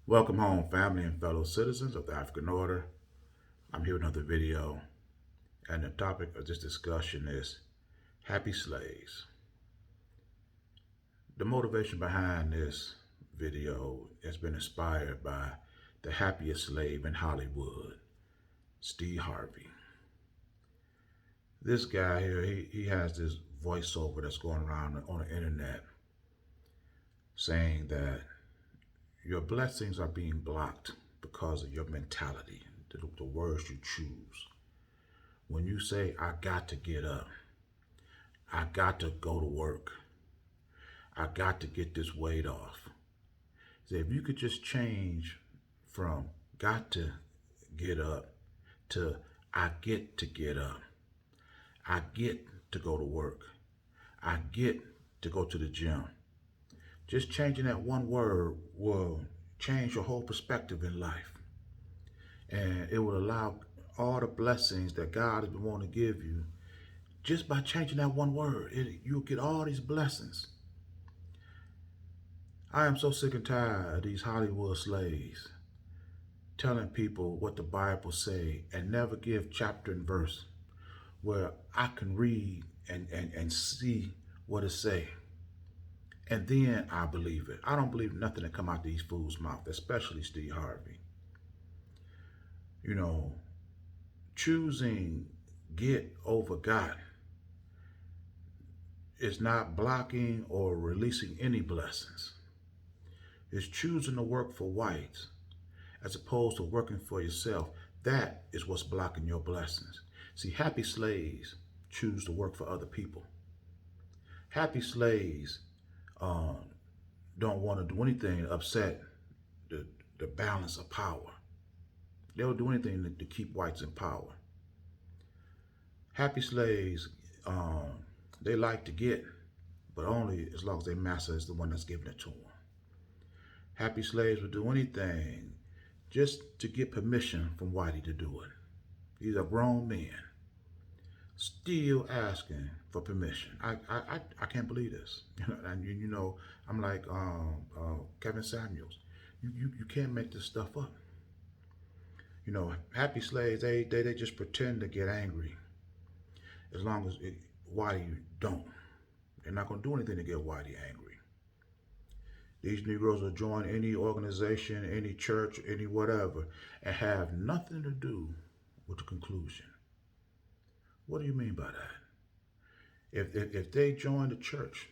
Welcome home, family and fellow citizens of the African Order. I'm here with another video, and the topic of this discussion is happy slaves. The motivation behind this video has been inspired by the happiest slave in Hollywood, Steve Harvey. This guy here, he has this voiceover that's going around on the internet saying that your blessings are being blocked because of your mentality, the words you choose. When you say, I got to get up, I got to go to work, I got to get this weight off. So if you could just change from got to get up to I get to get up, I get to go to work, I get to go to the gym. Just changing that one word will change your whole perspective in life. And it will allow all the blessings that God has been wanting to give you just by changing that one word. You'll get all these blessings. I am so sick and tired of these Hollywood slaves telling people what the Bible say and never give chapter and verse where I can read and see what it say. And then I believe it. I don't believe nothing that come out these fools' mouth, especially Steve Harvey. You know, choosing get over got is not blocking or releasing any blessings. It's choosing to work for whites as opposed to working for yourself. That is what's blocking your blessings. See, happy slaves choose to work for other people. Happy slaves don't want to do anything to upset the balance of power. They'll do anything to keep whites in power. Happy slaves, they like to get, but only as long as their master is the one that's giving it to them. Happy slaves will do anything just to get permission from whitey to do it. These are grown men still asking for permission. I can't believe this. And you know, I'm like Kevin Samuels. You can't make this stuff up. You know, happy slaves, they just pretend to get angry as long as whitey don't. They're not going to do anything to get whitey angry. These Negroes will join any organization, any church, any whatever, and have nothing to do with the conclusion. What do you mean by that? If they join the church,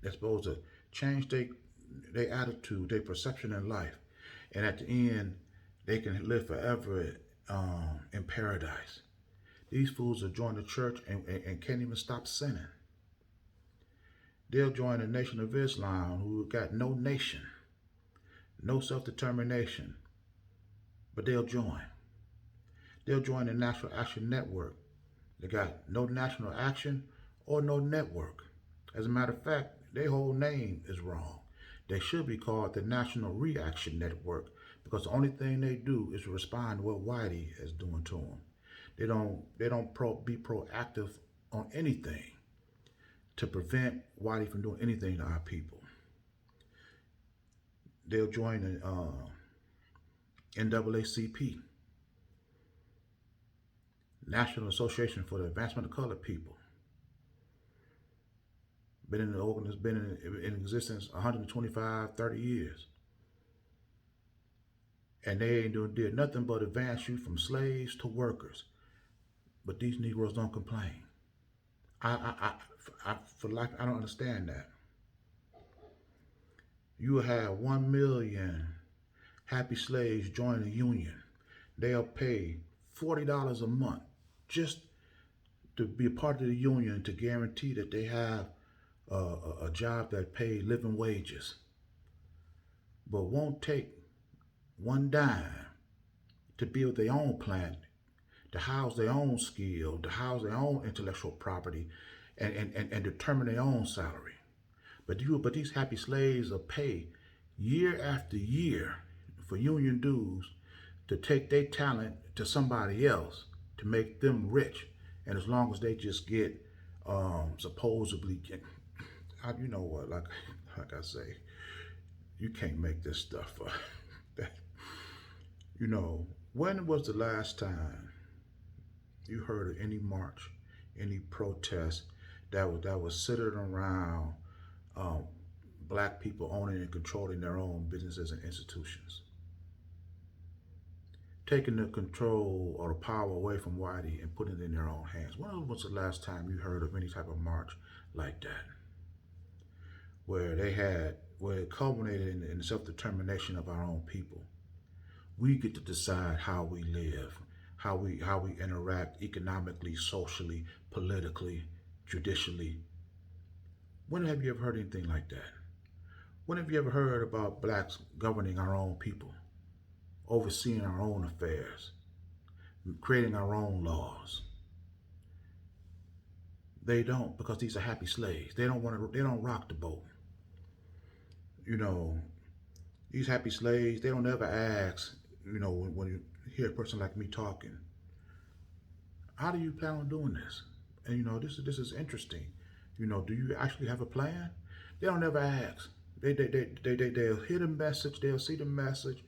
they're supposed to change their attitude, their perception in life, and at the end, they can live forever in paradise. These fools will join the church and can't even stop sinning. They'll join the Nation of Islam, who got no nation, no self-determination, but they'll join. They'll join the National Action Network. They got no national action or no network. As a matter of fact, their whole name is wrong. They should be called the National Reaction Network because the only thing they do is respond to what whitey is doing to them. They don't be proactive on anything to prevent whitey from doing anything to our people. They'll join the NAACP, National Association for the Advancement of Colored People. Been in the organ been in existence 125, 30 years. And they ain't did nothing but advance you from slaves to workers. But these Negroes don't complain. For life, I don't understand that. You will have 1 million happy slaves join the union. They'll pay $40 a month just to be a part of the union to guarantee that they have a job that pays living wages, but won't take one dime to build their own plant, to house their own skill, to house their own intellectual property, and determine their own salary. But these happy slaves are paid year after year for union dues to take their talent to somebody else to make them rich. And as long as they just get supposedly, you know what, like I say, You can't make this stuff up. You know, when was the last time you heard of any march, any protest that was centered around um, black people owning and controlling their own businesses and institutions, taking the control or the power away from whitey and putting it in their own hands? When was the last time you heard of any type of march like that, where it culminated in the self-determination of our own people? We get to decide how we live, how we interact economically, socially, politically, judicially. When have you ever heard anything like that? When have you ever heard about blacks governing our own people, overseeing our own affairs, creating our own laws? They don't, because these are happy slaves. They don't rock the boat. You know, these happy slaves, they don't ever ask, when you hear a person like me talking, how do you plan on doing this? And this is interesting. Do you actually have a plan? They don't ever ask. They'll hear the message, they'll see the message,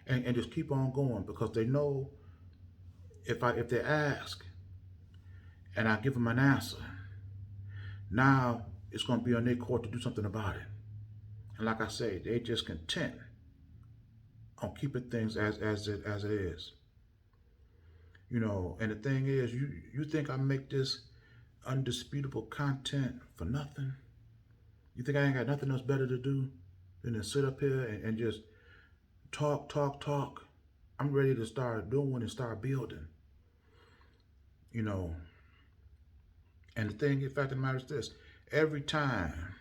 and just keep on going, because they know if they ask and I give them an answer, now it's going to be on their court to do something about it. And like I say, they just content on keeping things as it is. And the thing is, you think I make this undisputable content for nothing? You think I ain't got nothing else better to do than to sit up here and just talk? I'm ready to start doing and start building. And the fact of the matter is this: every time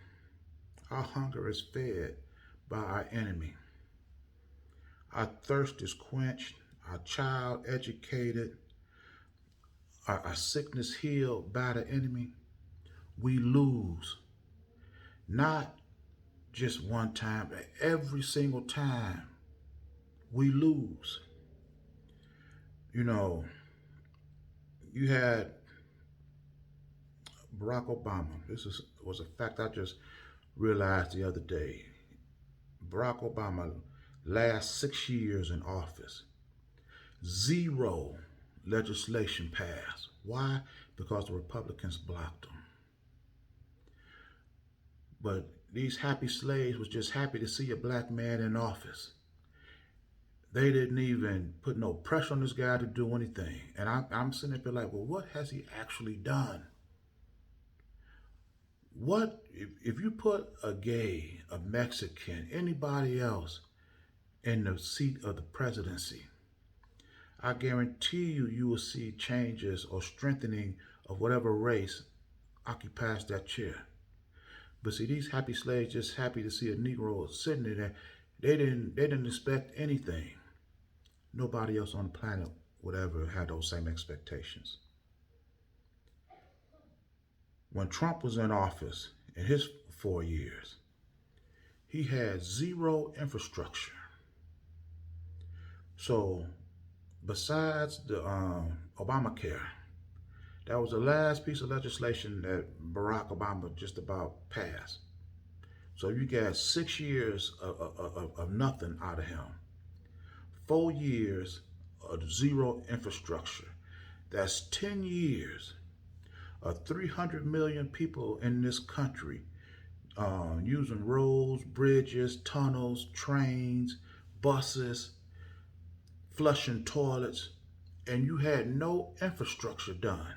our hunger is fed by our enemy, our thirst is quenched, our child educated, our sickness healed by the enemy, we lose. Not just one time, but every single time we lose. You had Barack Obama. Was a fact I just realized the other day. Barack Obama, last 6 years in office, 0 legislation passed. Why? Because the Republicans blocked them. But these happy slaves was just happy to see a black man in office. They didn't even put no pressure on this guy to do anything. And I'm sitting there like, well, what has he actually done? What if you put a gay, a Mexican, anybody else in the seat of the presidency, I guarantee you will see changes or strengthening of whatever race occupies that chair. But see, these happy slaves just happy to see a Negro sitting there. They didn't expect anything. Nobody else on the planet would ever have those same expectations. When Trump was in office in his 4 years, he had 0 infrastructure. So besides the Obamacare, that was the last piece of legislation that Barack Obama just about passed. So you got 6 years of nothing out of him. 4 years of 0 infrastructure. That's 10 years of 300 million people in this country using roads, bridges, tunnels, trains, buses, flushing toilets, and you had no infrastructure done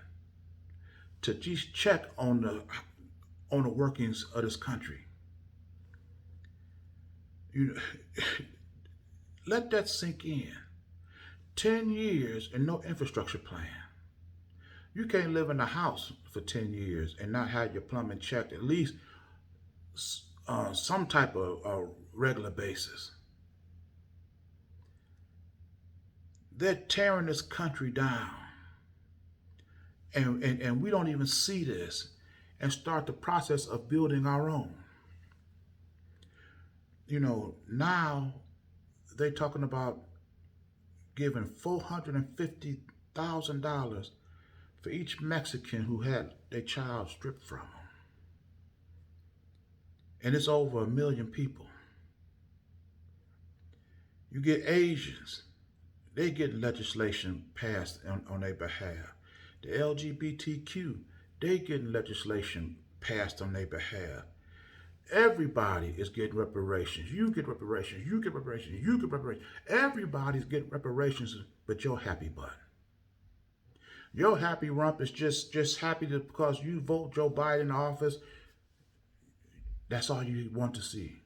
to just check on the workings of this country. Let that sink in. 10 years and no infrastructure plan. You can't live in a house for 10 years and not have your plumbing checked at least some type of regular basis. They're tearing this country down. And we don't even see this and start the process of building our own. Now they're talking about giving $450,000 for each Mexican who had their child stripped from them. And it's over 1 million people. You get Asians, they get legislation passed on their behalf. The LGBTQ, they getting legislation passed on their behalf. Everybody is getting reparations. You get reparations. You get reparations. You get reparations. Everybody's getting reparations, but your happy butt. Your happy rump is just happy because you vote Joe Biden in office. That's all you want to see.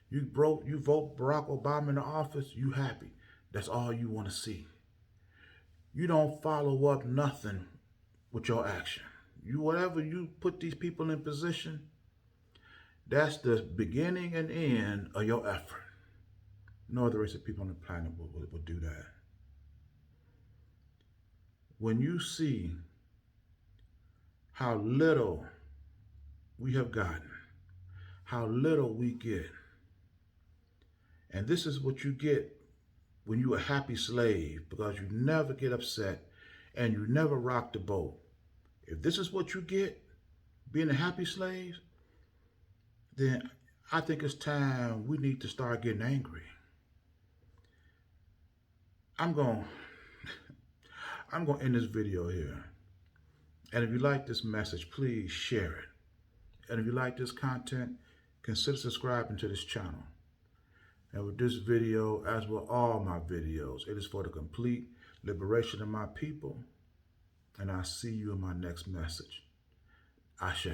You vote Barack Obama in the office. You happy. That's all you want to see. You don't follow up nothing with your action. Whatever you put these people in position, that's the beginning and end of your effort. No other race of people on the planet will do that. When you see how little we have gotten, how little we get, and this is what you get when you're a happy slave, because you never get upset and you never rock the boat. If this is what you get being a happy slave, then I think it's time we need to start getting angry. I'm going to end this video here. And if you like this message, please share it. And if you like this content, consider subscribing to this channel. And with this video, as with all my videos, it is for the complete liberation of my people. And I'll see you in my next message. Ashe.